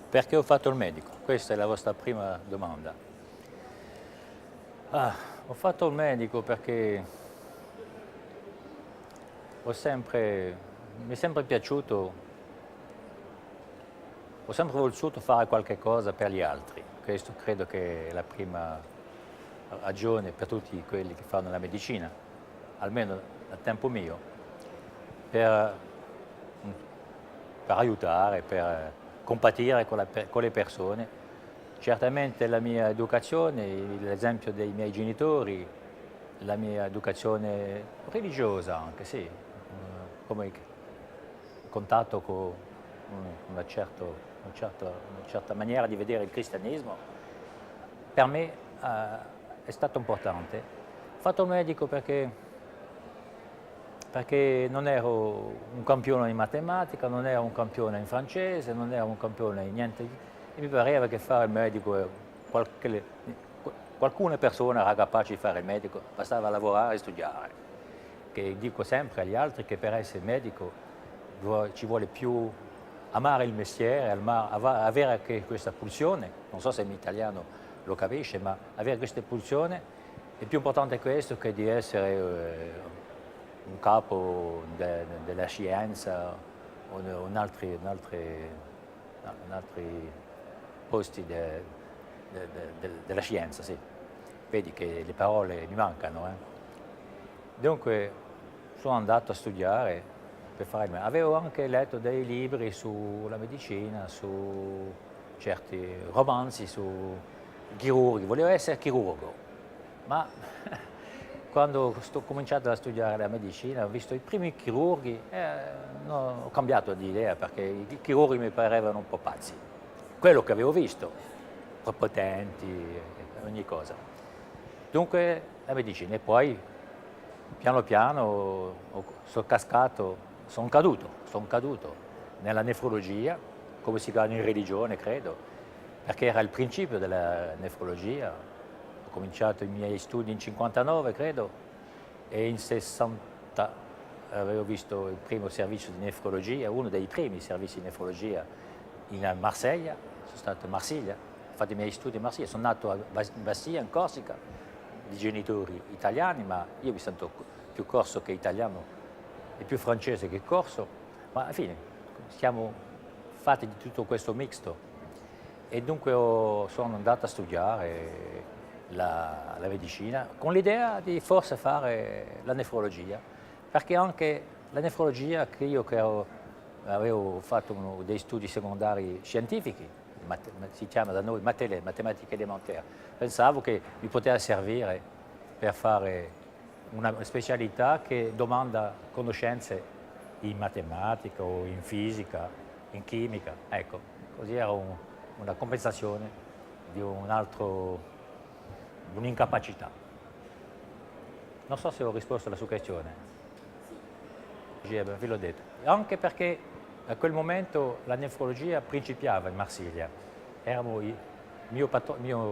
Perché ho fatto il medico? Questa è la vostra prima domanda. Ho fatto il medico perché mi è sempre piaciuto, ho sempre voluto fare qualche cosa per gli altri. Questo credo che è la prima ragione per tutti quelli che fanno la medicina, almeno a tempo mio, per, per aiutare, per compatire con le persone. Certamente la mia educazione, l'esempio dei miei genitori, la mia educazione religiosa anche, sì, come contatto con una certa maniera di vedere il cristianesimo, per me è stato importante. Ho fatto il medico perché non ero un campione in matematica, non ero un campione in francese, non ero un campione in niente, e mi pareva che fare il medico, qualcuna persona era capace di fare il medico, bastava lavorare e studiare. Che dico sempre agli altri che per essere medico ci vuole più amare il mestiere, avere anche questa pulsione, non so se in italiano lo capisce, ma avere questa pulsione è più importante questo che di essere un capo della scienza o in altri posti della scienza, sì. Vedi che le parole mi mancano. Dunque sono andato a studiare per fare il medico. Avevo anche letto dei libri sulla medicina, su certi romanzi su chirurghi, volevo essere chirurgo, ma quando ho cominciato a studiare la medicina, ho visto i primi chirurghi, no, ho cambiato di idea perché i chirurghi mi parevano un po' pazzi. Quello che avevo visto, prepotenti, ogni cosa. Dunque la medicina e poi piano piano sono caduto nella nefrologia, come si chiama in religione, credo, perché era il principio della nefrologia. Ho cominciato i miei studi in 59, credo, e in 60 avevo visto il primo servizio di nefrologia, uno dei primi servizi di nefrologia in Marsiglia, sono stato a Marsiglia, ho fatto i miei studi a Marsiglia, sono nato a Bastia, in Corsica, di genitori italiani, ma io mi sento più corso che italiano e più francese che corso, ma alla fine siamo fatti di tutto questo mixto. E dunque sono andato a studiare la medicina con l'idea di forse fare la nefrologia, perché anche la nefrologia avevo fatto dei studi secondari scientifici, si chiama da noi matematica elementaire, pensavo che mi poteva servire per fare una specialità che domanda conoscenze in matematica o in fisica, in chimica, ecco, così era una compensazione di un'incapacità. Non so se ho risposto alla sua questione. Ve l'ho detto. Anche perché a quel momento la nefrologia principiava in Marsiglia. Mio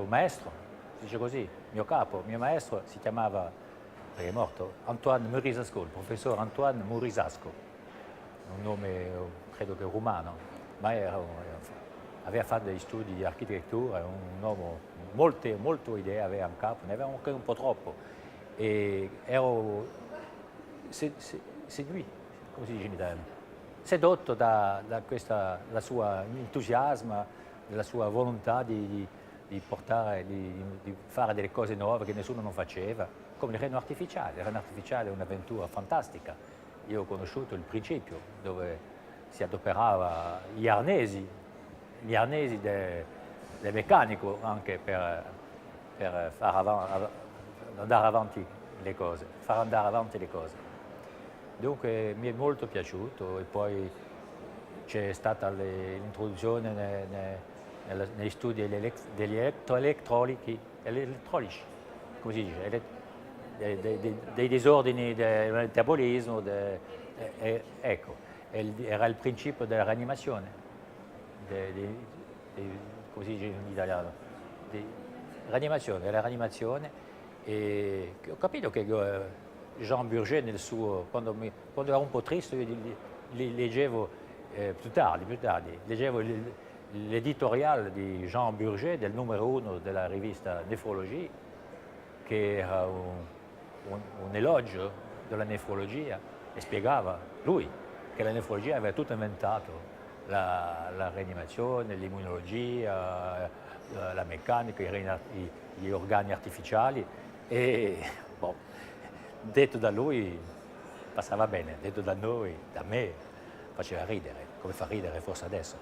maestro, si dice così, mio maestro si chiamava, perché è morto, Antoine Murisasco, il professor Antoine Murisasco, un nome credo che rumano, ma aveva fatto degli studi di architettura, un uomo, molte idee aveva in capo, ne aveva anche un po' troppo. E ero sedutto, come si dice in italiano, sedotto da la sua entusiasmo, della sua volontà di fare delle cose nuove che nessuno non faceva, come il reno artificiale. Il reno artificiale è un'avventura fantastica. Io ho conosciuto il principio dove si adoperava gli arnesi del meccanico anche per andare avanti le cose, far andare avanti le cose. Dunque mi è molto piaciuto e poi c'è stata l'introduzione negli studi degli elettrolici, come si dice, dei disordini del metabolismo, ecco, era il principio della rianimazione, come si dice in italiano, la rianimazione, e ho capito che Jean Burger quando ero un po' triste, io leggevo più tardi, leggevo l'editoriale di Jean Burger del numero 1 della rivista Nefrologie, che era un elogio della nefrologia, e spiegava lui che la nefrologia aveva tutto inventato, la rianimazione, l'immunologia, la meccanica, gli organi artificiali, e boh, detto da lui passava bene, detto da noi, da me, faceva ridere, come fa ridere forse adesso.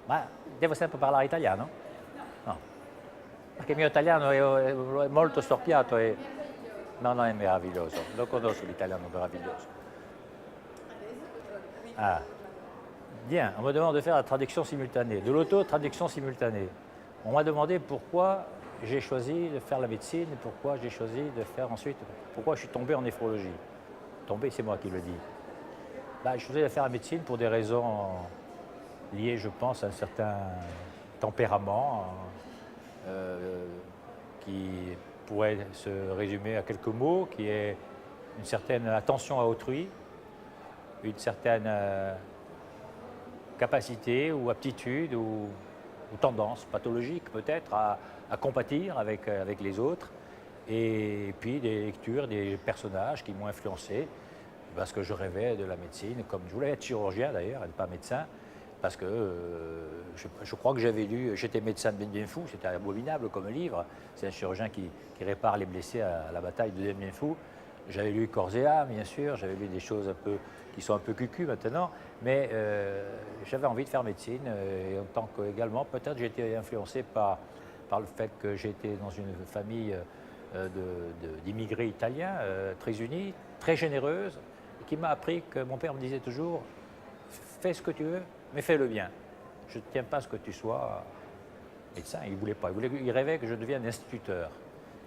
Ma devo sempre parlare italiano? No, perché il mio italiano è molto storpiato e no, è meraviglioso, lo conosco l'italiano meraviglioso. Ah. Bien, on me demande de faire la traduction simultanée, de l'auto-traduction simultanée. On m'a demandé pourquoi j'ai choisi de faire la médecine, pourquoi j'ai choisi de faire ensuite, pourquoi je suis tombé en néphrologie. Tombé, c'est moi qui le dis. J'ai choisi de faire la médecine pour des raisons liées, je pense, à un certain tempérament qui pourrait se résumer à quelques mots, qui est une certaine attention à autrui, une certaine capacité ou aptitude ou tendance pathologique peut-être à compatir avec les autres, et puis des lectures, des personnages qui m'ont influencé, parce que je rêvais de la médecine, comme je voulais être chirurgien d'ailleurs, et pas médecin, parce que je crois que j'avais lu J'étais médecin de Dien Bien Phu, c'était abominable comme livre, c'est un chirurgien qui répare les blessés à la bataille de Dien Bien Phu. J'avais lu Corps et âme, bien sûr, j'avais lu des choses un peu qui sont un peu cucu maintenant, mais j'avais envie de faire médecine, et en tant qu'également, peut-être j'ai été influencé par le fait que j'étais dans une famille d'immigrés italiens, très unis, très généreuse, et qui m'a appris que mon père me disait toujours « Fais ce que tu veux, mais fais-le bien. Je ne tiens pas à ce que tu sois médecin. » Il ne voulait pas, il rêvait que je devienne instituteur.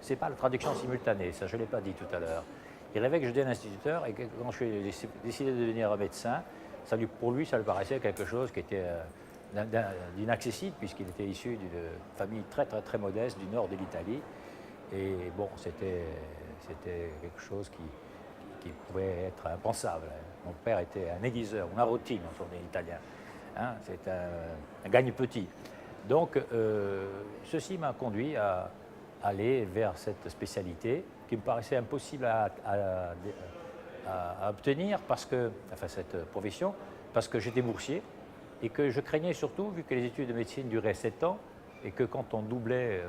Ce n'est pas la traduction simultanée, ça je ne l'ai pas dit tout à l'heure. Il rêvait que je devienne instituteur, et que quand je suis décidé de devenir médecin, pour lui, ça lui paraissait quelque chose qui était d'inaccessible, puisqu'il était issu d'une famille très, très, très modeste du nord de l'Italie. Et bon, c'était quelque chose qui pouvait être impensable. Mon père était un aiguiseur, un arrotino, on dit en italien. Hein, c'est un gagne-petit. Donc, ceci m'a conduit à aller vers cette spécialité qui me paraissait impossible à obtenir, enfin cette profession, parce que j'étais boursier et que je craignais surtout, vu que les études de médecine duraient 7 ans et que quand on doublait,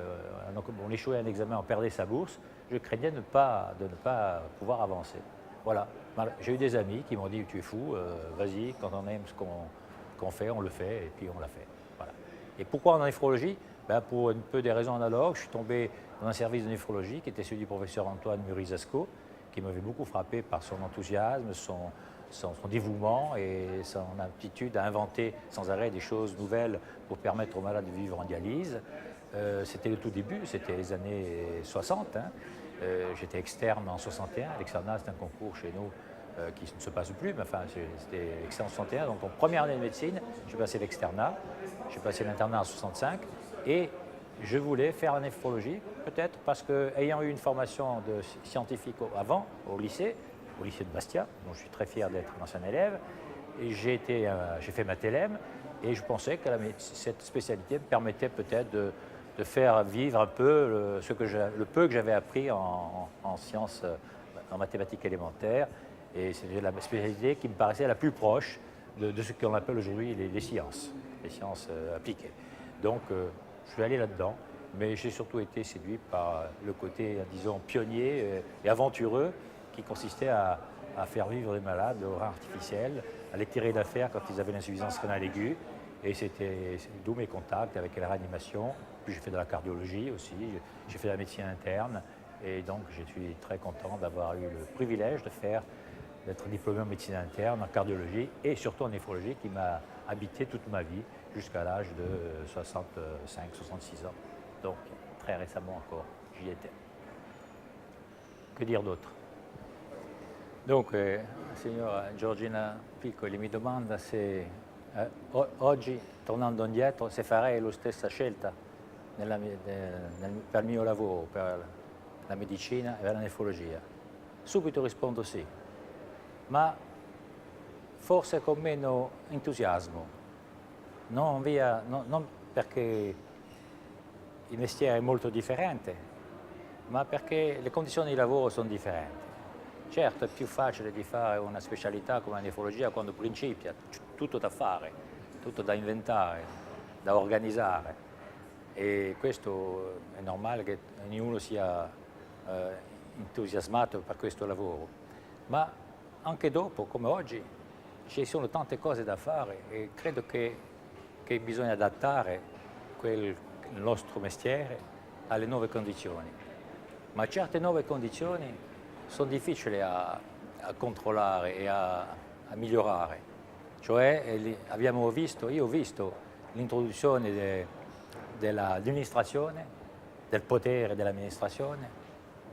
on échouait à un examen, on perdait sa bourse, je craignais de ne pas pouvoir avancer. Voilà, j'ai eu des amis qui m'ont dit « tu es fou, vas-y, quand on aime ce qu'on fait, on le fait » et puis on l'a fait. Voilà. Et pourquoi en néphrologie? Pour un peu des raisons analogues, je suis tombé dans un service de néphrologie qui était celui du professeur Antoine Murizasco, qui m'avait beaucoup frappé par son enthousiasme, son dévouement et son aptitude à inventer sans arrêt des choses nouvelles pour permettre aux malades de vivre en dialyse. C'était le tout début, c'était les années 60. Hein. J'étais externe en 61. L'externat, c'est un concours chez nous qui ne se passe plus, mais enfin, c'était externe en 61. Donc en première année de médecine, j'ai passé l'externat, j'ai passé l'internat en 65 et je voulais faire la néphrologie, peut-être parce que, ayant eu une formation de scientifique avant, au lycée de Bastia, dont je suis très fier d'être un ancien élève, et j'ai fait ma TLM, et je pensais que cette spécialité me permettait peut-être de faire vivre un peu le peu que j'avais appris en sciences, en mathématiques élémentaires, et c'était la spécialité qui me paraissait la plus proche de ce qu'on appelle aujourd'hui les sciences appliquées. Donc, je suis allé là-dedans, mais j'ai surtout été séduit par le côté, disons, pionnier et aventureux qui consistait à faire vivre les malades au rein artificiel, à les tirer d'affaire quand ils avaient l'insuffisance rénale aiguë. Et c'était d'où mes contacts avec la réanimation. Puis j'ai fait de la cardiologie aussi, j'ai fait de la médecine interne. Et donc je suis très content d'avoir eu le privilège d'être diplômé en médecine interne, en cardiologie et surtout en néphrologie qui m'a habité toute ma vie jusqu'à l'âge de 65-66 ans. Donc très récemment encore, j'y étais. Que dire d'autre? Donc, signora Giorgina Piccoli mi domanda se oggi, tornando indietro, se farei la stessa scelta per il mio lavoro, per la medicina e per la nefrologia. Subito rispondo sì, ma forse con meno entusiasmo, non perché il mestiere è molto differente, ma perché le condizioni di lavoro sono differenti. Certo, è più facile di fare una specialità come la nefrologia quando principia, tutto da fare, tutto da inventare, da organizzare, e questo è normale che ognuno sia entusiasmato per questo lavoro, ma anche dopo, come oggi, ci sono tante cose da fare e credo che bisogna adattare il nostro mestiere alle nuove condizioni. Ma certe nuove condizioni sono difficili a controllare e a migliorare. Cioè, io ho visto l'introduzione dell'amministrazione, del potere dell'amministrazione,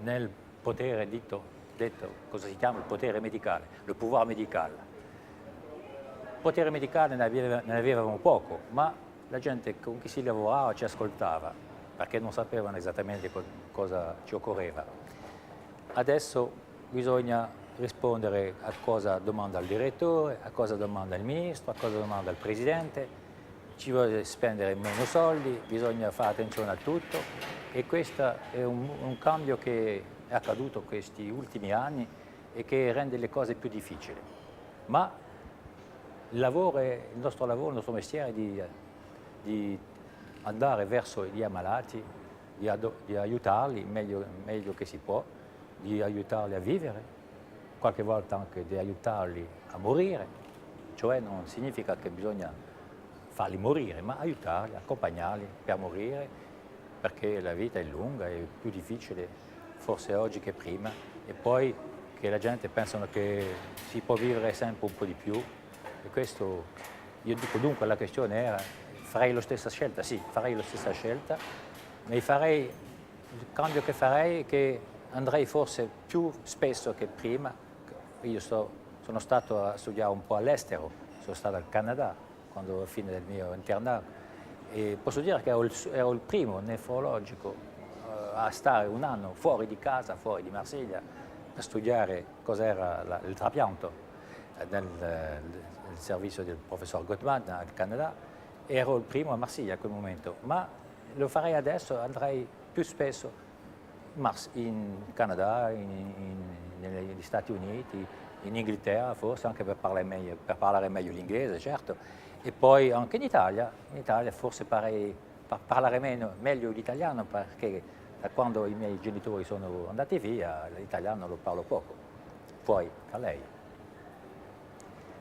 nel potere detto, cosa si chiama, il potere medicale, il pouvoir médical. Il potere medicale ne avevamo poco, ma la gente con chi si lavorava ci ascoltava, perché non sapevano esattamente cosa ci occorreva. Adesso bisogna rispondere a cosa domanda il direttore, a cosa domanda il ministro, a cosa domanda il presidente, ci vuole spendere meno soldi, bisogna fare attenzione a tutto, e questo è un cambio che è accaduto questi ultimi anni e che rende le cose più difficili. Ma il nostro mestiere è di andare verso gli ammalati, di aiutarli meglio che si può, di aiutarli a vivere, qualche volta anche di aiutarli a morire, cioè non significa che bisogna farli morire, ma aiutarli, accompagnarli per morire, perché la vita è lunga, è più difficile forse oggi che prima, e poi che la gente pensano che si può vivere sempre un po' di più, e questo, io dico, dunque la questione era: farei la stessa scelta? Sì, farei la stessa scelta, ma il cambio che farei è che andrei forse più spesso che prima. Io sono stato a studiare un po' all'estero, sono stato al Canada quando alla fine del mio internato, e posso dire che ero il primo nefrologico a stare un anno fuori di casa, fuori di Marsiglia, per studiare cos'era il trapianto nel servizio del professor Gottman al Canada. Ero il primo a Marsiglia a quel momento, ma lo farei adesso, andrei più spesso in Canada, negli Stati Uniti, in Inghilterra forse, anche per parlare meglio l'inglese, certo, e poi anche in Italia forse parlare meglio l'italiano, perché da quando i miei genitori sono andati via l'italiano lo parlo poco. Poi, a lei.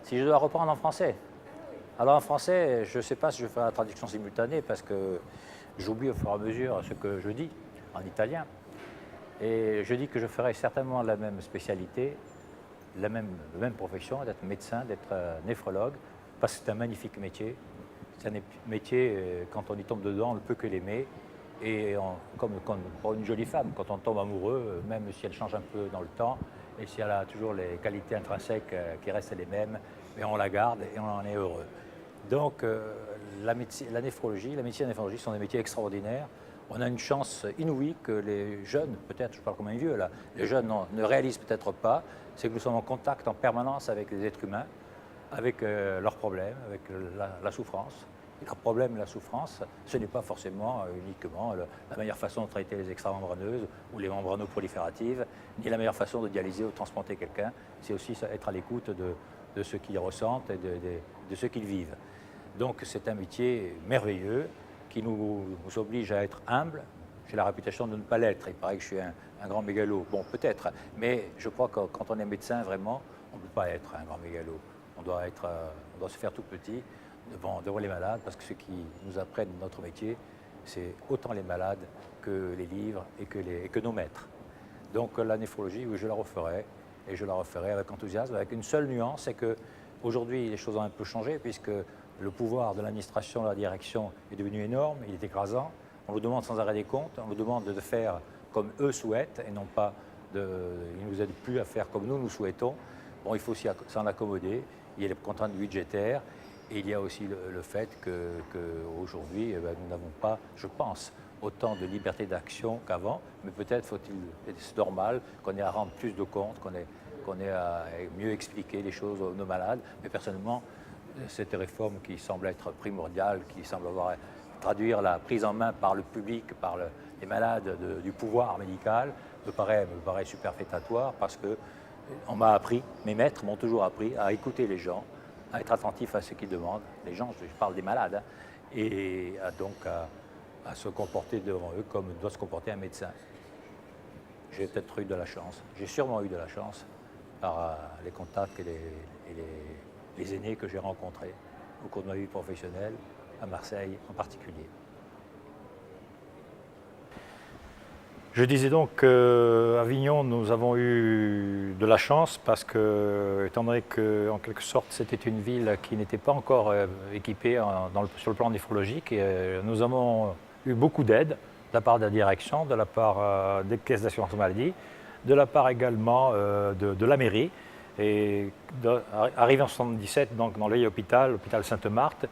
Si je dois reprendre en français. Alors en français, je ne sais pas si je ferai la traduction simultanée parce que j'oublie au fur et à mesure ce que je dis en italien. Et je dis que je ferai certainement la même spécialité, la même profession, d'être médecin, d'être néphrologue, parce que c'est un magnifique métier. C'est un métier, quand on y tombe dedans, on ne peut que l'aimer. Et comme pour une jolie femme, quand on tombe amoureux, même si elle change un peu dans le temps, et si elle a toujours les qualités intrinsèques qui restent les mêmes, mais on la garde et on en est heureux. Donc la médecine et la néphrologie sont des métiers extraordinaires. On a une chance inouïe que les jeunes, peut-être, je parle comme un vieux là, les jeunes ne réalisent peut-être pas, c'est que nous sommes en contact en permanence avec les êtres humains, avec leurs problèmes, avec la souffrance. Et leurs problèmes et la souffrance, ce n'est pas forcément uniquement la meilleure façon de traiter les extramembraneuses ou les membranoprolifératives, ni la meilleure façon de dialyser ou de transplanter quelqu'un, c'est aussi être à l'écoute de ce qu'ils ressentent et de ce qu'ils vivent. Donc c'est un métier merveilleux qui nous oblige à être humbles. J'ai la réputation de ne pas l'être, il paraît que je suis un grand mégalo. Bon, peut-être, mais je crois que quand on est médecin, vraiment, on ne peut pas être un grand mégalo. On doit se faire tout petit devant les malades, parce que ce qui nous apprennent notre métier, c'est autant les malades que les livres et que nos maîtres. Donc la néphrologie, oui, je la referai, et je la referai avec enthousiasme, avec une seule nuance, c'est qu'aujourd'hui, les choses ont un peu changé, puisque le pouvoir de l'administration, de la direction est devenu énorme, il est écrasant. On nous demande sans arrêt des comptes, on nous demande de faire comme eux souhaitent, et non pas ils ne nous aident plus à faire comme nous souhaitons. Bon, il faut s'en accommoder, il y a les contraintes budgétaires, et il y a aussi le fait qu'aujourd'hui, nous n'avons pas, je pense, autant de liberté d'action qu'avant, mais peut-être c'est normal qu'on ait à rendre plus de comptes, qu'on ait à mieux expliquer les choses aux nos malades. Mais personnellement, cette réforme qui semble être primordiale, qui semble traduire la prise en main par le public, par les malades du pouvoir médical, me paraît superfétatoire parce que on m'a appris, mes maîtres m'ont toujours appris à écouter les gens, à être attentif à ce qu'ils demandent. Les gens, je parle des malades, hein, et donc à se comporter devant eux comme doit se comporter un médecin. J'ai peut-être eu de la chance, j'ai sûrement eu de la chance par les contacts et les aînés que j'ai rencontrés au cours de ma vie professionnelle, à Marseille en particulier. Je disais donc qu'à Avignon, nous avons eu de la chance parce que, étant donné qu'en quelque sorte, c'était une ville qui n'était pas encore équipée sur le plan néphrologique, et, nous avons eu beaucoup d'aide de la part de la direction, de la part des caisses d'assurance maladie, de la part également de la mairie. Et arrivé en 1977, donc dans le vieil hôpital, l'hôpital Sainte-Marthe,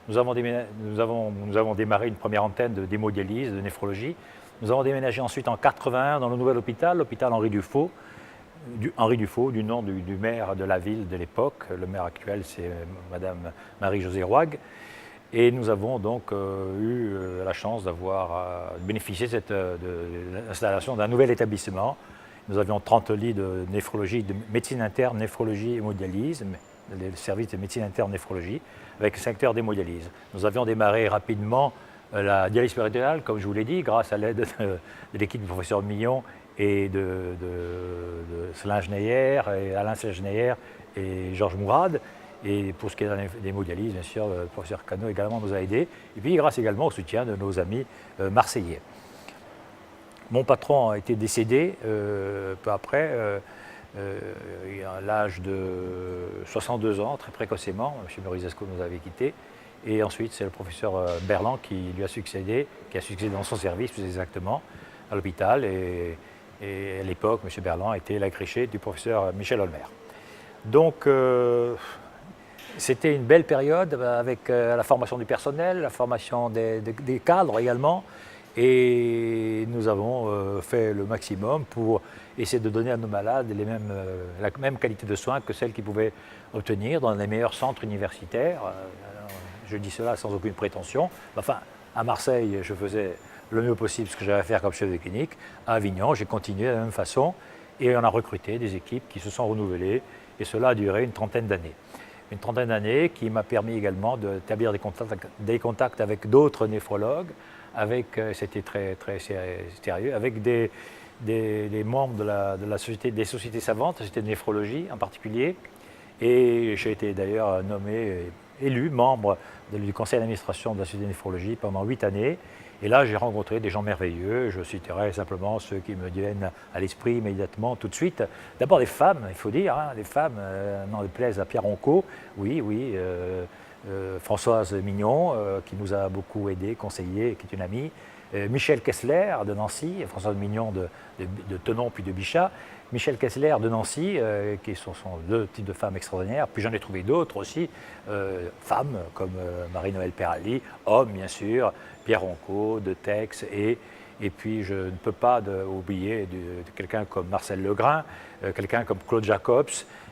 nous avons démarré une première antenne d'hémodialyse, de néphrologie. Nous avons déménagé ensuite en 1981 dans le nouvel hôpital, l'hôpital Henri Dufaux, du nom du maire de la ville de l'époque. Le maire actuel, c'est Madame Marie-Josée Roig. Et nous avons donc eu la chance d'avoir bénéficié de l'installation d'un nouvel établissement. Nous avions 30 lits de néphrologie, de médecine interne, néphrologie, hémodialyse, le service de médecine interne, néphrologie, avec 5 heures d'hémodialyse. Nous avions démarré rapidement la dialyse péritonéale, comme je vous l'ai dit, grâce à l'aide de l'équipe du professeur Millon et de Céline Schneyer, et Alain Schneyer et Georges Mourad. Et pour ce qui est de l'hémodialyse, bien sûr, le professeur Cano également nous a aidés. Et puis grâce également au soutien de nos amis marseillais. Mon patron a été décédé peu après, à l'âge de 62 ans, très précocement. M. Morizesco nous avait quittés. Et ensuite, c'est le professeur Berland qui lui a succédé, qui a succédé dans son service, plus exactement, à l'hôpital. Et à l'époque, M. Berland était l'agrégé du professeur Michel Olmer. Donc, c'était une belle période avec la formation du personnel, la formation des cadres également. Et nous avons fait le maximum pour essayer de donner à nos malades la même qualité de soins que celle qu'ils pouvaient obtenir dans les meilleurs centres universitaires. Je dis cela sans aucune prétention. Enfin, à Marseille, je faisais le mieux possible ce que j'avais à faire comme chef de clinique. À Avignon, j'ai continué de la même façon et on a recruté des équipes qui se sont renouvelées et cela a duré une trentaine d'années. Une trentaine d'années qui m'a permis également d'établir des contacts avec d'autres néphrologues, c'était très sérieux, avec des membres de la société, des sociétés savantes, la société de néphrologie en particulier. Et j'ai été d'ailleurs élu membre du conseil d'administration de la société de néphrologie pendant 8 années. Et là, j'ai rencontré des gens merveilleux. Je citerai simplement ceux qui me viennent à l'esprit immédiatement, tout de suite. D'abord des femmes, il faut dire, hein, des femmes, n'en déplaise à Pierre Onco, oui, Françoise Mignon, qui nous a beaucoup aidés, conseillés, qui est une amie. Michel Kessler de Nancy, Françoise Mignon de Tenon puis de Bichat. Michel Kessler de Nancy, qui sont deux types de femmes extraordinaires. Puis j'en ai trouvé d'autres aussi, femmes comme Marie-Noël Perali, hommes bien sûr, Pierre Onco, de Tex, et puis je ne peux pas oublier de quelqu'un comme Marcel Legrain, quelqu'un comme Claude Jacobs,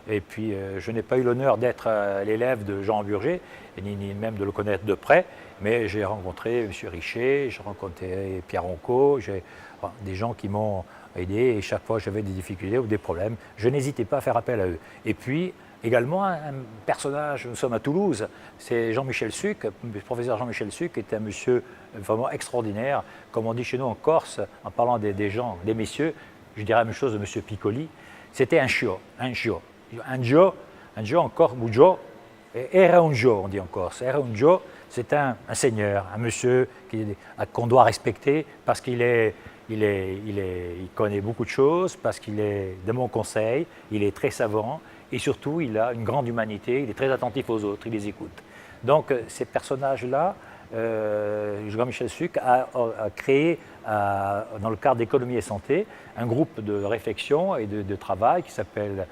et puis je n'ai pas eu l'honneur d'être l'élève de Jean Burger, ni même de le connaître de près, mais j'ai rencontré M. Richer, j'ai rencontré Pierre Onco, des gens qui m'ont aidé, et chaque fois que j'avais des difficultés ou des problèmes, je n'hésitais pas à faire appel à eux. Et puis, également, un personnage, nous sommes à Toulouse, c'est Jean-Michel Suc, le professeur Jean-Michel Suc est un monsieur vraiment extraordinaire, comme on dit chez nous en Corse, en parlant des gens, des messieurs, je dirais la même chose de monsieur Piccoli, c'était un Gio en Corse, Gio, era un Gio, on dit en Corse, era un Gio, c'est un seigneur, un monsieur qu'on doit respecter parce qu'il connaît beaucoup de choses, parce qu'il est de mon conseil, il est très savant et surtout il a une grande humanité, il est très attentif aux autres, il les écoute. Donc ces personnages-là, Jean-Michel Sucre a créé, dans le cadre d'économie et santé, un groupe de réflexion et de travail qui s'appelle,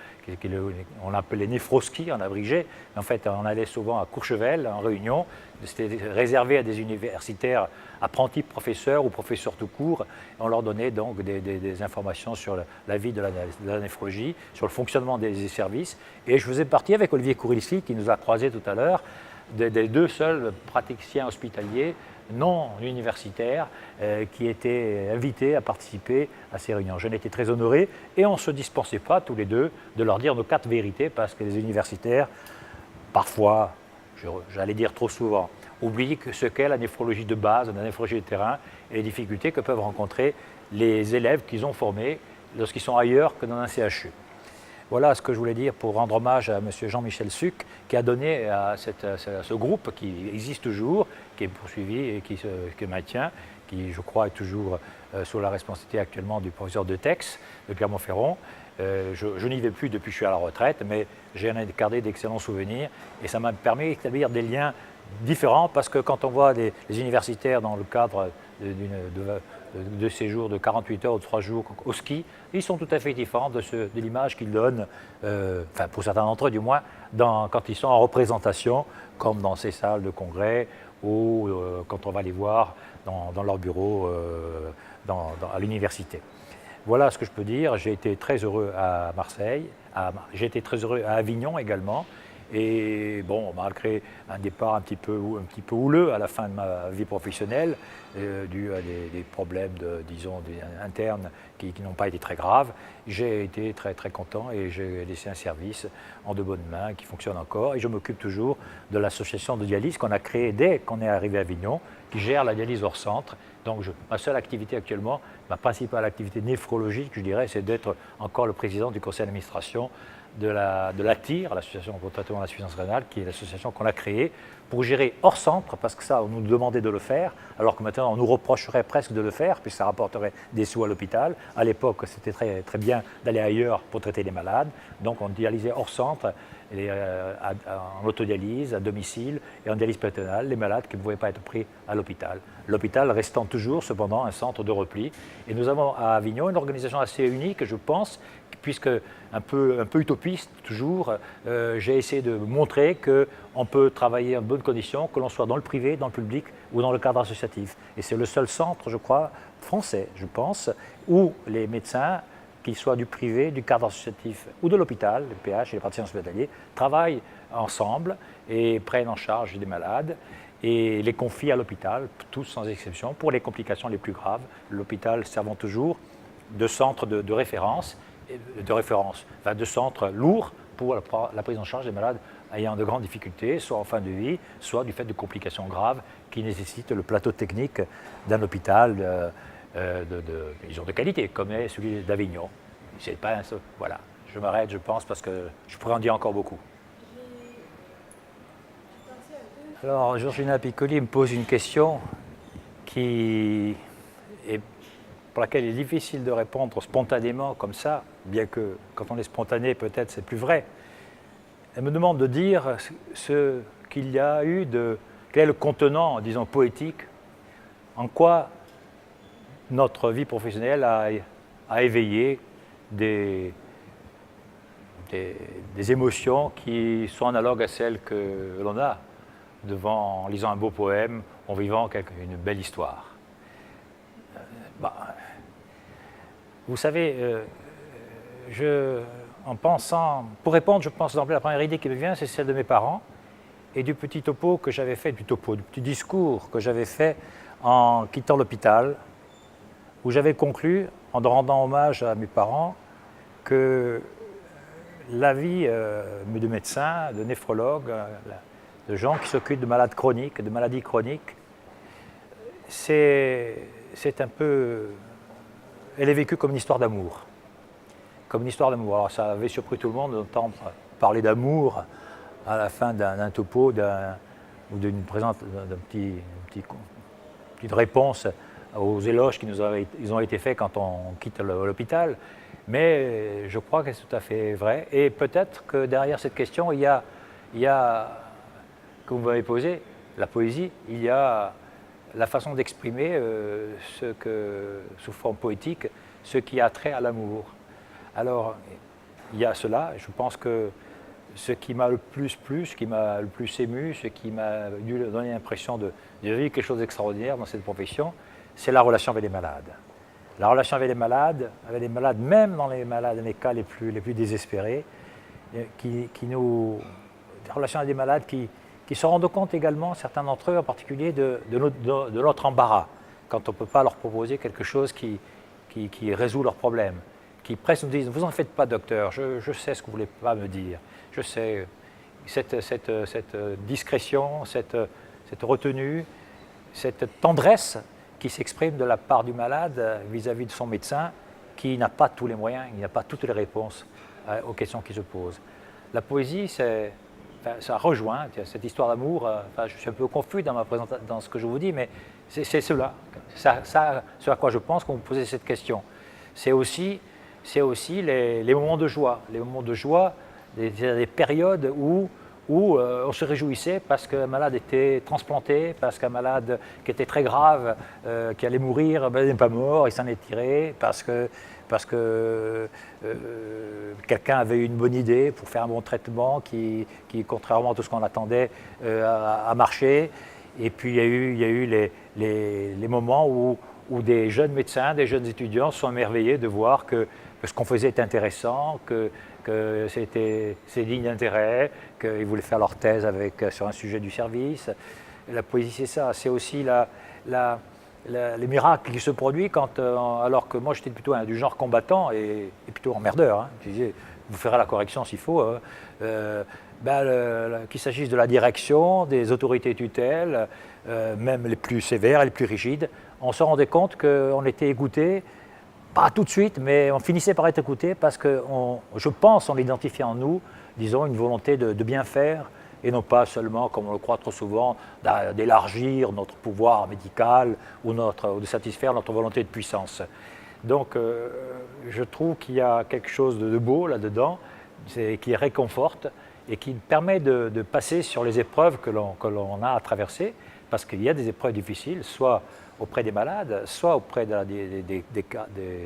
on l'appelait Nefroski en abrégé. En fait, on allait souvent à Courchevel en réunion. C'était réservé à des universitaires apprentis professeurs ou professeurs tout court. On leur donnait donc des informations sur la vie de la néphrologie, sur le fonctionnement des services. Et je faisais partie avec Olivier Kourilski, qui nous a croisés tout à l'heure, des deux seuls praticiens hospitaliers non universitaires qui étaient invités à participer à ces réunions. J'en étais très honoré et on ne se dispensait pas tous les deux de leur dire nos 4 vérités parce que les universitaires, parfois, j'allais dire trop souvent, oublient ce qu'est la néphrologie de base, la néphrologie de terrain et les difficultés que peuvent rencontrer les élèves qu'ils ont formés lorsqu'ils sont ailleurs que dans un CHU. Voilà ce que je voulais dire pour rendre hommage à M. Jean-Michel Sucre qui a donné à ce groupe qui existe toujours, qui est poursuivi et qui maintient, qui je crois est toujours sous la responsabilité actuellement du professeur de Tex, de Clermont-Ferrand. Je n'y vais plus depuis que je suis à la retraite, mais j'ai gardé d'excellents souvenirs et ça m'a permis d'établir des liens différents parce que quand on voit les universitaires dans le cadre de séjours de 48 heures ou 3 jours au ski, ils sont tout à fait différents de l'image qu'ils donnent, enfin pour certains d'entre eux du moins, quand ils sont en représentation, comme dans ces salles de congrès ou quand on va les voir dans leur bureau à l'université. Voilà ce que je peux dire. J'ai été très heureux à Marseille, j'ai été très heureux à Avignon également. Et bon, malgré un départ un petit peu houleux à la fin de ma vie professionnelle, dû à des problèmes, disons, internes qui n'ont pas été très graves, j'ai été très très content et j'ai laissé un service en de bonnes mains qui fonctionne encore. Et je m'occupe toujours de l'association de dialyse qu'on a créée dès qu'on est arrivé à Avignon, qui gère la dialyse hors centre. Donc ma seule activité actuellement, ma principale activité néphrologique, je dirais, c'est d'être encore le président du conseil d'administration de l'ATIR, l'Association pour le traitement de l'insuffisance rénale, qui est l'association qu'on a créée pour gérer hors centre, parce que ça, on nous demandait de le faire, alors que maintenant, on nous reprocherait presque de le faire, puisque ça rapporterait des sous à l'hôpital. À l'époque, c'était très, très bien d'aller ailleurs pour traiter les malades. Donc, on dialysait hors centre, en autodialyse, à domicile et en dialyse péritonéale, les malades qui ne pouvaient pas être pris à l'hôpital. L'hôpital restant toujours, cependant, un centre de repli. Et nous avons à Avignon une organisation assez unique, je pense, puisque un peu utopiste toujours, j'ai essayé de montrer qu'on peut travailler en bonnes conditions, que l'on soit dans le privé, dans le public ou dans le cadre associatif. Et c'est le seul centre, je crois, français, je pense, où les médecins, qu'ils soient du privé, du cadre associatif ou de l'hôpital, le PH et les praticiens hospitaliers, travaillent ensemble et prennent en charge des malades et les confient à l'hôpital, tous sans exception, pour les complications les plus graves. L'hôpital servant toujours de centre de référence, enfin de centre lourd pour la prise en charge des malades ayant de grandes difficultés, soit en fin de vie, soit du fait de complications graves qui nécessitent le plateau technique d'un hôpital de qualité, comme est celui d'Avignon. Voilà, je m'arrête, je pense, parce que je pourrais en dire encore beaucoup. Alors, Georgina Piccoli me pose une question pour laquelle il est difficile de répondre spontanément comme ça, bien que quand on est spontané, peut-être c'est plus vrai. Elle me demande de dire ce qu'il y a eu quel est le contenant, disons, poétique, en quoi notre vie professionnelle a éveillé des émotions qui sont analogues à celles que l'on a en lisant un beau poème, en vivant une belle histoire. Vous savez, en pensant, pour répondre, je pense d'emblée, la première idée qui me vient, c'est celle de mes parents et du petit topo que j'avais fait, du petit discours que j'avais fait en quittant l'hôpital, où j'avais conclu, en rendant hommage à mes parents, que la vie de médecin, de néphrologue, de gens qui s'occupent de malades chroniques, de maladies chroniques, c'est un peu... Elle est vécue comme une histoire d'amour. Comme une histoire d'amour. Alors ça avait surpris tout le monde d'entendre parler d'amour à la fin d'un topo ou d'une petite réponse aux éloges qui ils ont été faits quand on quitte l'hôpital. Mais je crois que c'est tout à fait vrai. Et peut-être que derrière cette question, il y a que vous m'avez posée, la poésie, il y a la façon d'exprimer sous forme poétique, ce qui a trait à l'amour. Alors, il y a cela, je pense que ce qui m'a le plus plu, ce qui m'a le plus ému, ce qui m'a donné l'impression de vivre quelque chose d'extraordinaire dans cette profession, c'est la relation avec les malades. La relation avec les malades, même dans les cas les plus désespérés, la relation avec des malades qui se rendent compte également, certains d'entre eux en particulier, de notre embarras, quand on ne peut pas leur proposer quelque chose qui résout leurs problèmes, qui presque nous disent « vous en faites pas docteur, je sais ce que vous ne voulez pas me dire, je sais cette discrétion, cette retenue, cette tendresse qui s'exprime de la part du malade vis-à-vis de son médecin qui n'a pas tous les moyens, il n'a pas toutes les réponses aux questions qui se posent. » La poésie, ça rejoint cette histoire d'amour. Je suis un peu confus dans ce que je vous dis, mais c'est cela. Ce à quoi je pense quand vous posez cette question. C'est aussi les moments de joie. Les moments de joie, des périodes où on se réjouissait parce qu'un malade était transplanté, parce qu'un malade qui était très grave, qui allait mourir, n'est pas mort, il s'en est tiré, parce que quelqu'un avait eu une bonne idée pour faire un bon traitement qui contrairement à tout ce qu'on attendait, a marché. Et puis il y a eu les moments où des jeunes médecins, des jeunes étudiants sont émerveillés de voir que ce qu'on faisait était intéressant, que c'est digne d'intérêt, qu'ils voulaient faire leur thèse sur un sujet du service. La poésie, c'est ça, c'est aussi les miracles qui se produisent alors que moi j'étais plutôt du genre combattant et plutôt emmerdeur. Je disais, vous ferez la correction s'il faut. Qu'il s'agisse de la direction, des autorités tutelles, même les plus sévères et les plus rigides, on se rendait compte qu'on était écouté. Pas tout de suite, mais on finissait par être écouté parce que, je pense, on identifiait en nous, disons, une volonté de bien faire et non pas seulement, comme on le croit trop souvent, d'élargir notre pouvoir médical ou de satisfaire notre volonté de puissance. Donc, je trouve qu'il y a quelque chose de beau là-dedans, qui réconforte et qui permet de passer sur les épreuves que l'on a à traverser, parce qu'il y a des épreuves difficiles, soit auprès des malades, soit auprès des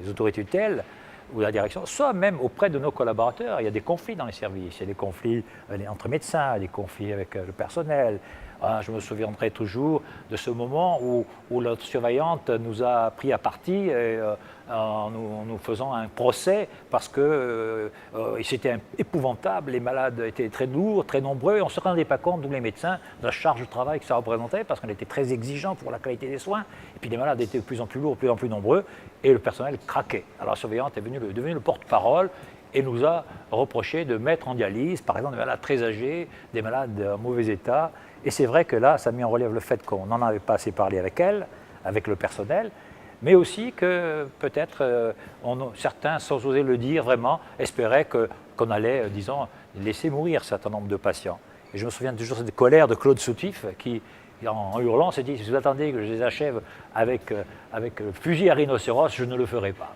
autorités tutelles ou de la direction, soit même auprès de nos collaborateurs. Il y a des conflits dans les services, il y a des conflits entre médecins, des conflits avec le personnel. Je me souviendrai toujours de ce moment où notre surveillante nous a pris à partie en nous faisant un procès parce que c'était épouvantable, les malades étaient très lourds, très nombreux, et on ne se rendait pas compte, nous les médecins, de la charge de travail que ça représentait parce qu'on était très exigeants pour la qualité des soins, et puis les malades étaient de plus en plus lourds, de plus en plus nombreux, et le personnel craquait. Alors la surveillante est devenue le porte-parole et nous a reproché de mettre en dialyse, par exemple, des malades très âgés, des malades en mauvais état. Et c'est vrai que là, ça a mis en relief le fait qu'on n'en avait pas assez parlé avec elle, avec le personnel, mais aussi que peut-être certains, sans oser le dire vraiment, espéraient qu'on allait, disons, laisser mourir un certain nombre de patients. Et je me souviens toujours de cette colère de Claude Soutif qui, en hurlant, s'est dit « si vous attendez que je les achève avec le fusil à rhinocéros, je ne le ferai pas ».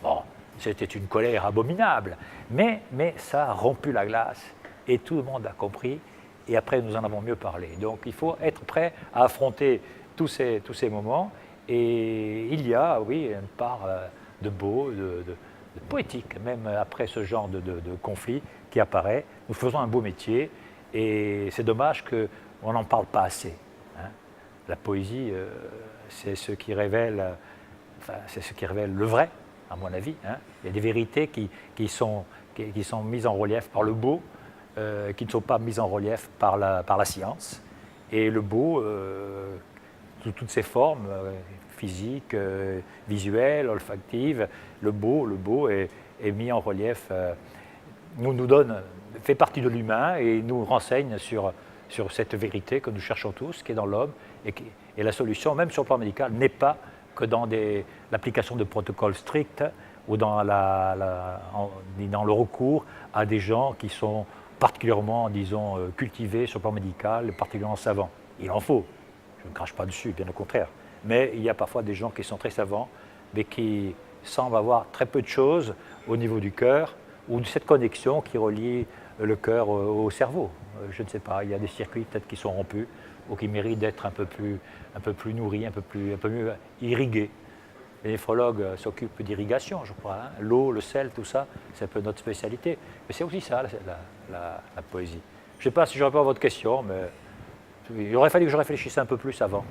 Bon, c'était une colère abominable, mais ça a rompu la glace et tout le monde a compris. Et après, nous en avons mieux parlé. Donc, il faut être prêt à affronter tous ces moments. Et il y a, oui, une part de beau, de poétique, même après ce genre de conflit qui apparaît. Nous faisons un beau métier et c'est dommage qu'on n'en parle pas assez. La poésie, c'est ce qui révèle le vrai, à mon avis. Il y a des vérités qui sont mises en relief par le beau, qui ne sont pas mises en relief par la science. Et le beau, sous toutes ses formes, physiques, visuelles, olfactives, le beau est mis en relief, fait partie de l'humain et nous renseigne sur cette vérité que nous cherchons tous, qui est dans l'homme. Et la solution, même sur le plan médical, n'est pas que dans l'application de protocoles stricts ou dans le recours à des gens qui sont particulièrement, disons, cultivés sur le plan médical, particulièrement savants. Il en faut, je ne crache pas dessus, bien au contraire. Mais il y a parfois des gens qui sont très savants, mais qui semblent avoir très peu de choses au niveau du cœur, ou de cette connexion qui relie le cœur au cerveau. je ne sais pas, il y a des circuits peut-être qui sont rompus ou qui méritent d'être un peu plus nourris, un peu mieux irrigués. Les néphrologues s'occupent d'irrigation, je crois. Hein. L'eau, le sel, tout ça, c'est un peu notre spécialité. Mais c'est aussi ça, la poésie. Je ne sais pas si je réponds à votre question, mais il aurait fallu que je réfléchisse un peu plus avant.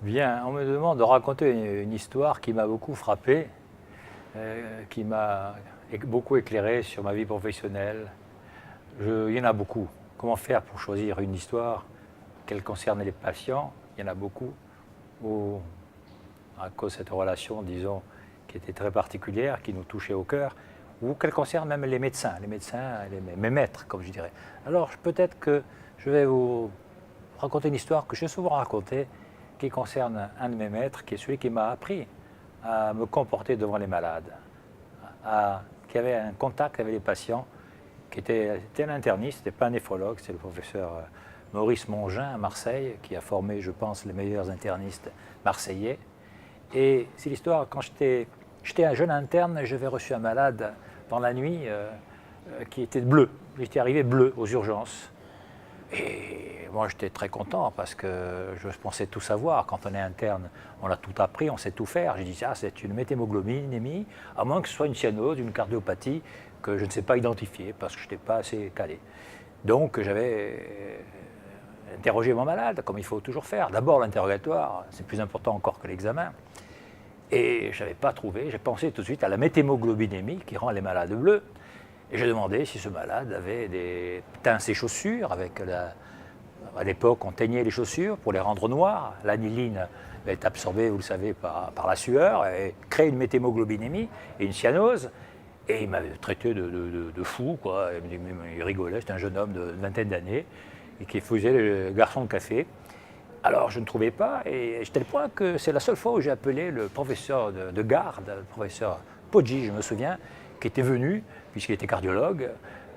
Bien, on me demande de raconter une histoire qui m'a beaucoup frappé, qui m'a beaucoup éclairé sur ma vie professionnelle. Il y en a beaucoup. Comment faire pour choisir une histoire qu'elle concerne les patients? Il y en a beaucoup. Ou à cause de cette relation, disons, qui était très particulière, qui nous touchait au cœur, ou qu'elle concerne même les médecins, mes maîtres, comme je dirais. Alors peut-être que je vais vous raconter une histoire que j'ai souvent racontée, qui concerne un de mes maîtres, qui est celui qui m'a appris à me comporter devant les malades, qui avait un contact avec les patients, qui était un interniste, n'était pas un néphrologue, c'est le professeur Maurice Mongin à Marseille, qui a formé, je pense, les meilleurs internistes marseillais. Et c'est l'histoire, quand j'étais un jeune interne, j'avais reçu un malade dans la nuit qui était bleu. J'étais arrivé bleu aux urgences. Et moi, j'étais très content parce que je pensais tout savoir. Quand on est interne, on a tout appris, on sait tout faire. J'ai dit, ça, c'est une méthhémoglobinémie, à moins que ce soit une cyanose, une cardiopathie que je ne sais pas identifier parce que je n'étais pas assez calé. Donc, j'avais interrogé mon malade, comme il faut toujours faire. D'abord, l'interrogatoire, c'est plus important encore que l'examen. Et je n'avais pas trouvé. J'ai pensé tout de suite à la méthémoglobinémie qui rend les malades bleus. Et j'ai demandé si ce malade avait teint ses chaussures. À l'époque, on teignait les chaussures pour les rendre noires. L'aniline est absorbée, vous le savez, par la sueur et crée une méthémoglobinémie et une cyanose. Et il m'avait traité de fou, quoi. Il rigolait, c'était un jeune homme de vingtaine d'années et qui faisait le garçon de café. Alors je ne trouvais pas, et j'étais le point que c'est la seule fois où j'ai appelé le professeur de garde, le professeur Poggi, je me souviens, qui était venu, puisqu'il était cardiologue,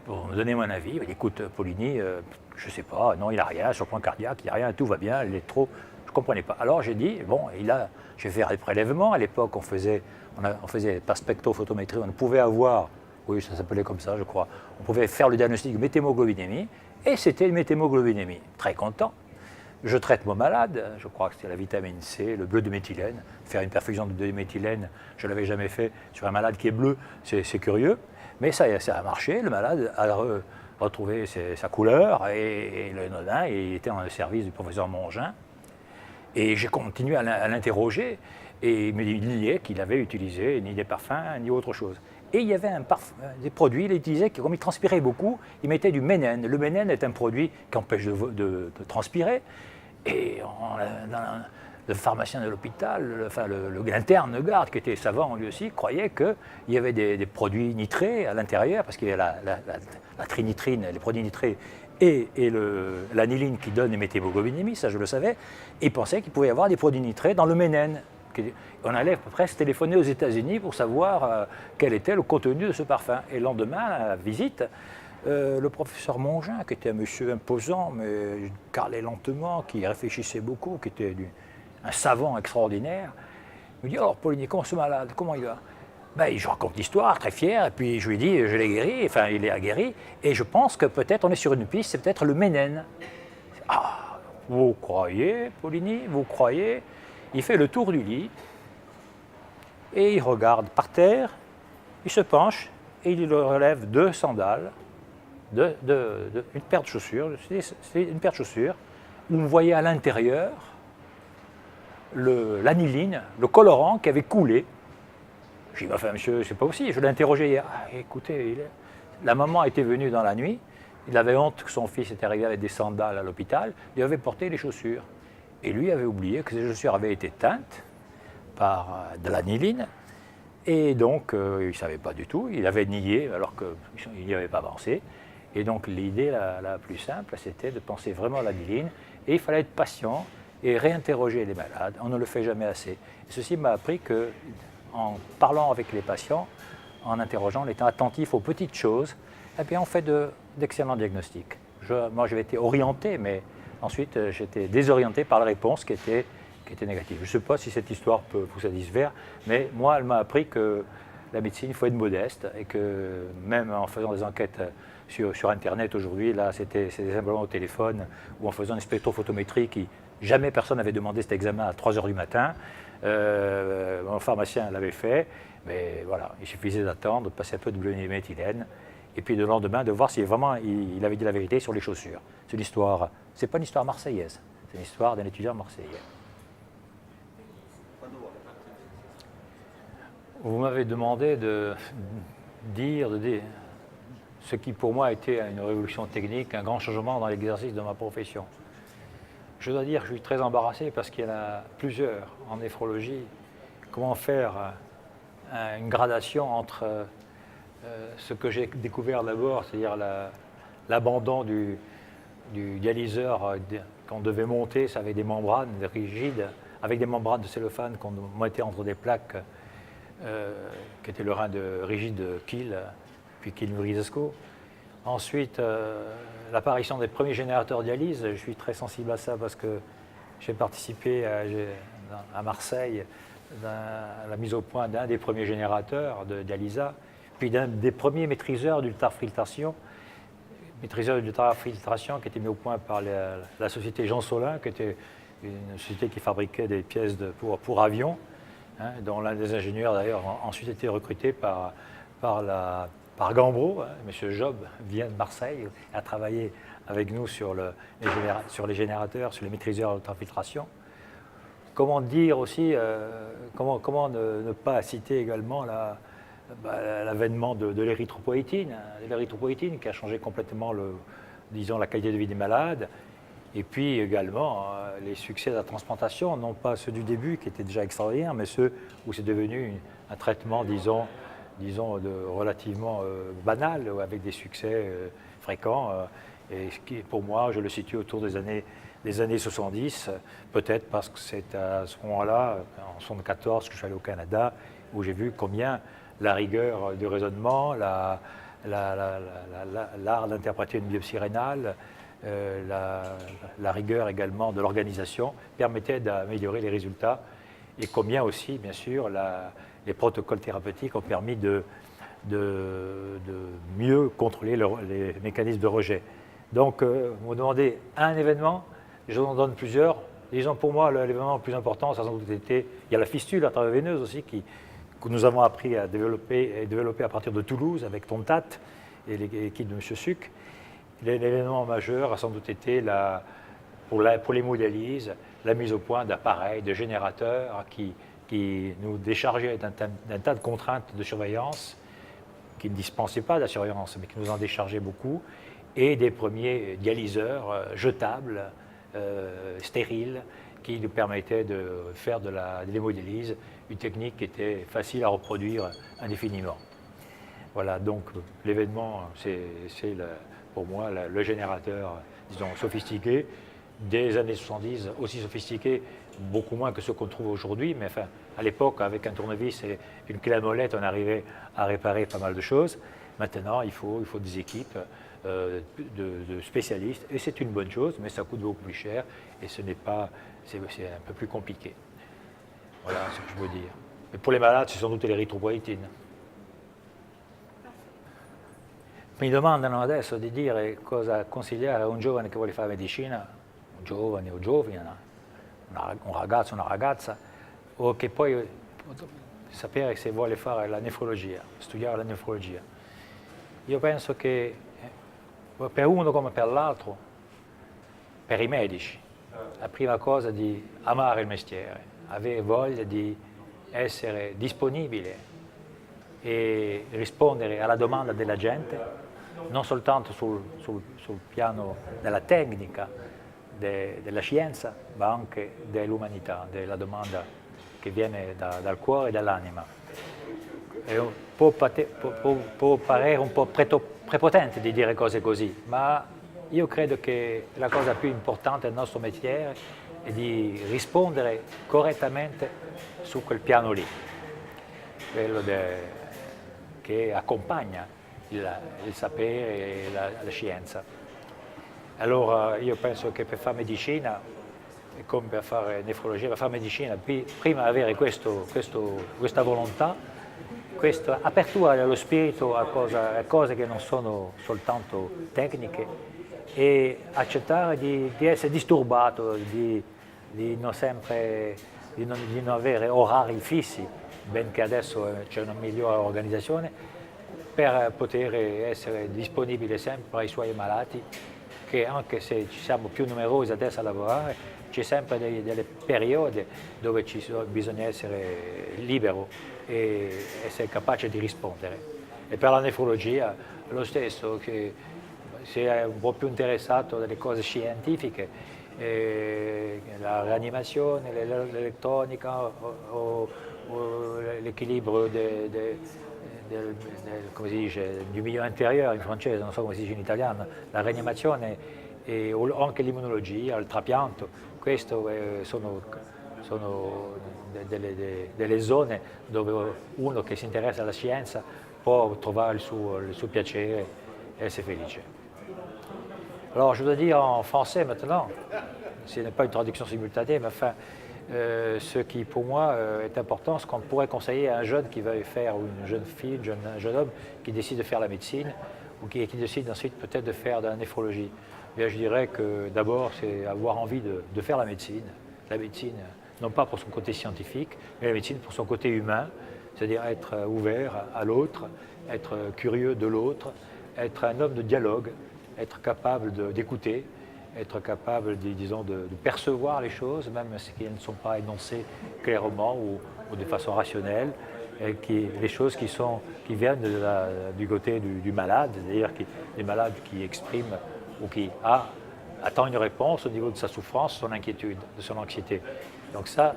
pour me donner mon avis. Il m'a dit, écoute, Poligny, je ne sais pas, non, il n'a rien, sur le point cardiaque, il n'y a rien, tout va bien, il est trop... Je ne comprenais pas. Alors j'ai dit, bon, j'ai fait des prélèvements. À l'époque, on faisait par spectrophotométrie, on pouvait avoir, oui, ça s'appelait comme ça, je crois, on pouvait faire le diagnostic de méthémoglobinémie, et c'était une méthémoglobinémie. Très content. Je traite mon malade, je crois que c'était la vitamine C, le bleu de méthylène. Faire une perfusion de méthylène, je ne l'avais jamais fait sur un malade qui est bleu, c'est curieux. Mais ça a marché, le malade a retrouvé sa couleur et le nodin, il était dans le service du professeur Mongin. Et j'ai continué à l'interroger et il me niait qu'il avait utilisé ni des parfums ni autre chose. Et il y avait des produits, il utilisait, comme il transpirait beaucoup, il mettait du ménène. Le ménène est un produit qui empêche de transpirer. Et le pharmacien de l'hôpital, l'interne de garde, qui était savant lui aussi, croyait qu'il y avait des produits nitrés à l'intérieur, parce qu'il y a la trinitrine, les produits nitrés, et l'aniline qui donne les méthémoglobinémies, ça je le savais, et il pensait qu'il pouvait y avoir des produits nitrés dans le ménène. On allait presque téléphoner aux États-Unis pour savoir quel était le contenu de ce parfum. Et le lendemain, à la visite, le professeur Mongin, qui était un monsieur imposant, mais qui parlait lentement, qui réfléchissait beaucoup, qui était un savant extraordinaire, me dit, alors Poligny, comment ce malade, comment il va? Ben, je raconte l'histoire, très fier, et puis je lui dis, je l'ai guéri, enfin il est guéri, et je pense que peut-être on est sur une piste, c'est peut-être le ménène. Ah, vous croyez, Poligny, vous croyez? Il fait le tour du lit, et il regarde par terre, il se penche, et il relève deux sandales, une paire de chaussures, c'est une paire de chaussures, où vous voyez à l'intérieur l'aniline, le colorant qui avait coulé. J'ai dit, enfin monsieur, c'est pas possible, je l'ai interrogé hier. Ah, écoutez, la maman était venue dans la nuit, il avait honte que son fils était arrivé avec des sandales à l'hôpital, il avait porté les chaussures. Et lui avait oublié que ses chaussures avaient été teintes par de l'aniline, et donc il ne savait pas du tout, il avait nié alors qu'il n'y avait pas pensé. Et donc l'idée la plus simple, c'était de penser vraiment à l'aniline, et il fallait être patient et réinterroger les malades, on ne le fait jamais assez. Et ceci m'a appris qu'en parlant avec les patients, en interrogeant, en étant attentif aux petites choses, eh bien on fait d'excellents diagnostics. Moi j'avais été orienté, mais ensuite j'étais désorienté par la réponse qui était négative. Je ne sais pas si cette histoire peut vous satisfaire, mais moi elle m'a appris que la médecine, il faut être modeste et que même en faisant des enquêtes sur Internet aujourd'hui, là c'était simplement au téléphone ou en faisant une spectrophotométrie qui jamais personne n'avait demandé cet examen à 3 h du matin. Mon pharmacien l'avait fait, mais voilà, il suffisait d'attendre, de passer un peu de bleu-méthylène et puis le lendemain de voir si vraiment il avait dit la vérité sur les chaussures. C'est l'histoire, c'est pas une histoire marseillaise, c'est une histoire d'un étudiant marseillais. Vous m'avez demandé de dire ce qui pour moi a été une révolution technique, un grand changement dans l'exercice de ma profession. Je dois dire que je suis très embarrassé parce qu'il y en a plusieurs en néphrologie. Comment faire une gradation entre ce que j'ai découvert d'abord, c'est-à-dire l'abandon du dialyseur qu'on devait monter, ça avait des membranes rigides, avec des membranes de cellophane qu'on mettait entre des plaques qui était le rein rigide de Kiel, puis Kiel-Nurizesco. Ensuite, l'apparition des premiers générateurs de dialyse, je suis très sensible à ça parce que j'ai participé à Marseille à la mise au point d'un des premiers générateurs de dialysa, puis d'un des premiers maîtriseurs d'ultrafiltration, qui était mis au point par la société Jean Solin, qui était une société qui fabriquait des pièces pour avions, dont l'un des ingénieurs d'ailleurs a ensuite été recruté par Gambro. M. Job vient de Marseille, a travaillé avec nous sur les générateurs, sur les maîtriseurs d'ultrafiltration. Comment dire aussi, comment ne pas citer également l'avènement de l'érythropoïétine, qui a changé complètement la qualité de vie des malades. Et puis également les succès de la transplantation, non pas ceux du début qui étaient déjà extraordinaires, mais ceux où c'est devenu un traitement, disons relativement banal, avec des succès fréquents. Et ce qui, pour moi, je le situe autour des années 70, peut-être parce que c'est à ce moment-là, en 1974, que je suis allé au Canada, où j'ai vu combien la rigueur du raisonnement, l'art d'interpréter une biopsie rénale, la rigueur également de l'organisation permettait d'améliorer les résultats et combien aussi, bien sûr, les protocoles thérapeutiques ont permis de mieux contrôler les mécanismes de rejet. Donc, vous me demandez un événement, je vous en donne plusieurs. Disons pour moi, l'événement le plus important, ça a sans doute été, il y a la fistule intraveineuse aussi que nous avons appris à développer à partir de Toulouse avec Tontat et l'équipe de M. Suc. L'événement majeur a sans doute été pour l'hémodialyse, la mise au point d'appareils, de générateurs qui nous déchargeaient d'un tas de contraintes de surveillance, qui ne dispensaient pas de la surveillance, mais qui nous en déchargeaient beaucoup, et des premiers dialyseurs jetables, stériles, qui nous permettaient de faire de l'hémodialyse, une technique qui était facile à reproduire indéfiniment. Voilà, donc l'événement, c'est pour moi le générateur, disons, sophistiqué, des années 70, aussi sophistiqué, beaucoup moins que ceux qu'on trouve aujourd'hui, mais enfin, à l'époque, avec un tournevis et une clé à molette, on arrivait à réparer pas mal de choses. Maintenant, il faut des équipes de spécialistes, et c'est une bonne chose, mais ça coûte beaucoup plus cher, et c'est un peu plus compliqué. Voilà ce que je veux dire. Mais pour les malades, c'est sans doute l'erythropoïétine. Mi domandano adesso di dire cosa consigliare a un giovane che vuole fare medicina, un giovane o giovane, un ragazzo, una ragazza, o che poi sapere se vuole fare la nefrologia, studiare la nefrologia. Io penso che per uno come per l'altro, per i medici, la prima cosa è di amare il mestiere, avere voglia di essere disponibile e rispondere alla domanda della gente, non soltanto sul piano della tecnica, della scienza, ma anche dell'umanità, della domanda che viene dal cuore e dall'anima. Può parere un po' prepotente di dire cose così, ma io credo che la cosa più importante del nostro mestiere è di rispondere correttamente su quel piano lì, quello che accompagna il sapere e la scienza. Allora io penso che per fare medicina, come per fare nefrologia, per fare medicina, prima avere questa volontà, questa apertura dello spirito a cose che non sono soltanto tecniche e accettare di essere disturbato, di non avere orari fissi, benché adesso c'è una migliore organizzazione, per poter essere disponibile sempre ai suoi malati, che anche se ci siamo più numerosi adesso a lavorare, c'è sempre delle periodi dove bisogna essere libero e essere capace di rispondere. E per la nefrologia lo stesso, che si è un po' più interessato delle cose scientifiche, la rianimazione, l'elettronica o l'equilibrio come si dice, du milieu intérieur in francese, non so come si dice in italiano, la rianimazione o anche l'immunologia, il trapianto, queste sono delle zone dove uno che si interessa alla scienza può trovare il suo piacere et essere felice. Alors je dois dire en français maintenant, ce n'est pas une traduction simultanée, mais enfin, ce qui pour moi est important, ce qu'on pourrait conseiller à un jeune qui veut faire, ou une jeune fille, un jeune homme qui décide de faire la médecine, ou qui décide ensuite peut-être de faire de la néphrologie. Bien, je dirais que d'abord c'est avoir envie de faire la médecine, non pas pour son côté scientifique, mais la médecine pour son côté humain, c'est-à-dire être ouvert à l'autre, être curieux de l'autre, être un homme de dialogue, être capable d'écouter, être capable, disons, de percevoir les choses, même si elles ne sont pas énoncées clairement ou de façon rationnelle, et les choses qui viennent du côté du malade, c'est-à-dire des malades qui expriment ou qui attend une réponse au niveau de sa souffrance, son inquiétude, de son anxiété. Donc ça,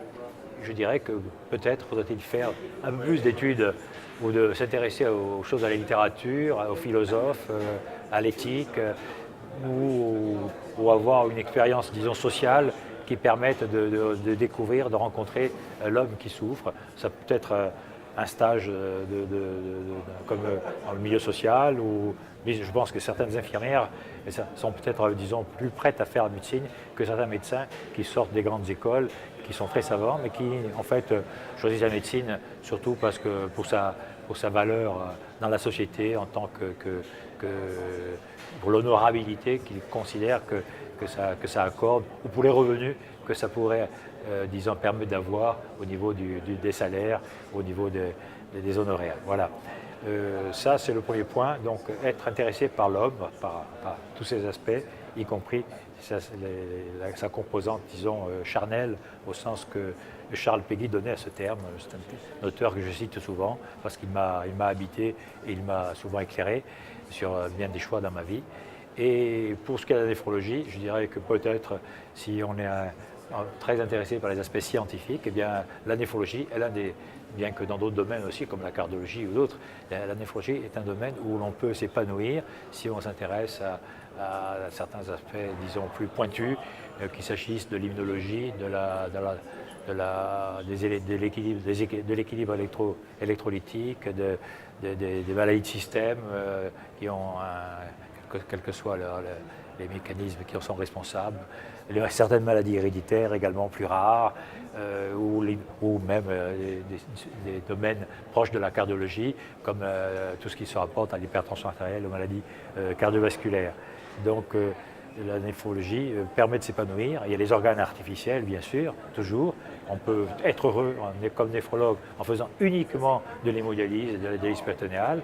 je dirais que peut-être faudrait-il faire un peu plus d'études ou de s'intéresser aux choses, à la littérature, aux philosophes, à l'éthique, ou avoir une expérience, disons, sociale qui permette de découvrir, de rencontrer l'homme qui souffre. Ça peut être un stage comme dans le milieu social, mais je pense que certaines infirmières sont peut-être, disons, plus prêtes à faire la médecine que certains médecins qui sortent des grandes écoles, qui sont très savants, mais qui, en fait, choisissent la médecine surtout parce que pour sa valeur dans la société, en tant que pour l'honorabilité qu'ils considèrent que ça accorde, ou pour les revenus que ça pourrait, disons, permettre d'avoir au niveau des salaires, au niveau des honoraires. Voilà. Ça, c'est le premier point. Donc, être intéressé par l'homme, par tous ses aspects, y compris sa composante, disons, charnelle, au sens que Charles Péguy donnait à ce terme. C'est un auteur que je cite souvent parce qu'il m'a habité et il m'a souvent éclairé sur bien des choix dans ma vie. Et pour ce qui est de la néphrologie, je dirais que peut-être, si on est très intéressé par les aspects scientifiques, eh bien, la néphrologie est bien que dans d'autres domaines aussi, comme la cardiologie ou d'autres, la néphrologie est un domaine où l'on peut s'épanouir si on s'intéresse à certains aspects, disons, plus pointus, qu'il s'agisse de l'immunologie, de l'équilibre électrolytique, des maladies de système qui ont, quels que soient les mécanismes qui en sont responsables, certaines maladies héréditaires également plus rares, ou même des domaines proches de la cardiologie, comme tout ce qui se rapporte à l'hypertension artérielle, aux maladies cardiovasculaires. Donc la néphrologie permet de s'épanouir. Il y a les organes artificiels, bien sûr, toujours. On peut être heureux comme néphrologue en faisant uniquement de l'hémodialyse et de la dialyse péritonéale,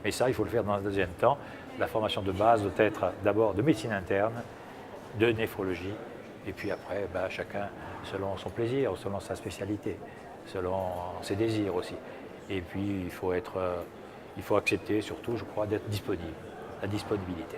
mais ça, il faut le faire dans un deuxième temps. La formation de base doit être d'abord de médecine interne, de néphrologie, et puis après, chacun selon son plaisir, selon sa spécialité, selon ses désirs aussi. Et puis, il faut accepter surtout, je crois, d'être disponible, la disponibilité.